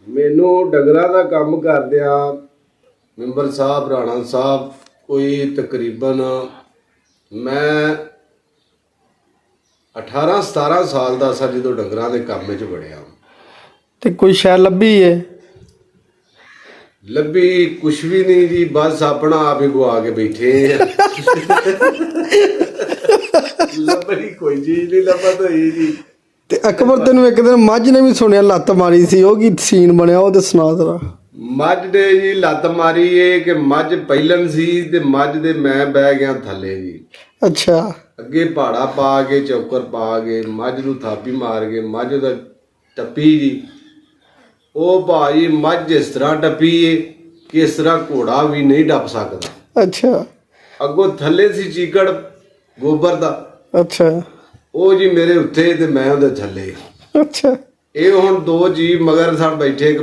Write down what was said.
ਮੈਨੂੰ ਡੰਗਰਾਂ ਦਾ ਕੰਮ ਕਰਦਿਆਂ ਮੈਂਬਰ ਸਾਹਿਬ ਰਾਣਾ ਸਾਹਿਬ ਕੋਈ ਤਕਰੀਬਨ ਮੈਂ 18-17 ਸਾਲ ਦਾ ਸਾਂ ਜਦੋਂ ਡੰਗਰਾਂ ਦੇ ਕੰਮ ਵਿੱਚ ਵੜਿਆ। ਤੇ ਕੋਈ ਸ਼ੈ ਲੱਭੀ ਏ? ਲੱਭੀ ਕੁਛ ਵੀ ਨਹੀਂ ਜੀ, ਬਸ ਆਪਣਾ ਆਪ ਹੀ ਗਵਾ ਕੇ ਬੈਠੇ ਆ। ਲੱਭੀ ਕੋਈ ਚੀਜ਼ ਨਹੀਂ ਲੱਭਤ ਹੋਈ ਜੀ। ਤੇ ਅਕਬਰ ਤੈਨੂੰ ਇੱਕ ਦਿਨ ਮੱਝ ਨੇ ਵੀ ਸੁਣਿਆ ਲੱਤ ਮਾਰੀ ਸੀ, ਉਹ ਕੀ ਸੀਨ ਬਣਿਆ ਉਹ ਤੇ ਸੁਣਾ ਜ਼ਰਾ। ਮੱਝ ਦੇ ਜੀ ਲੱਤ ਮਾਰੀ ਏ ਕਿ ਮੱਝ ਪਹਿਲਣ ਸੀ ਤੇ ਮੱਝ ਦੇ ਮੈਂ ਬਹਿ ਗਿਆ ਥੱਲੇ ਜੀ। ਅੱਛਾ। ਅੱਗੇ ਪਹਾੜਾ ਪਾ ਕੇ ਚੌਕਰ ਪਾ ਕੇ ਮੱਝ ਨੂੰ ਥਾਪੀ ਮਾਰ ਕੇ ਮੱਝ ਦਾ ਟੱਪੀ ਜੀ। ਉਹ ਭਾਈ ਮੱਝ ਇਸ ਤਰ੍ਹਾਂ ਟੱਪੀ ਏ ਕਿ ਇਸ ਤਰ੍ਹਾਂ ਘੋੜਾ ਵੀ ਨਹੀਂ ਟੱਪ ਸਕਦਾ। ਅੱਛਾ। ਅੱਗੋਂ ਥੱਲੇ ਸੀ ਚੀਕੜ ਗੋਬਰ ਦਾ। ਅੱਛਾ। ਉਹ ਜੀ ਮੇਰੇ ਉੱਤੇ ਤੇ ਮੈਂ ਉਹਦੇ ਥੱਲੇ। ਅੱਛਾ। ਇਹ ਹੁਣ ਦੋ ਜੀ ਮਗਰ ਸੜ ਬੈਠੇ, ਇੱਕ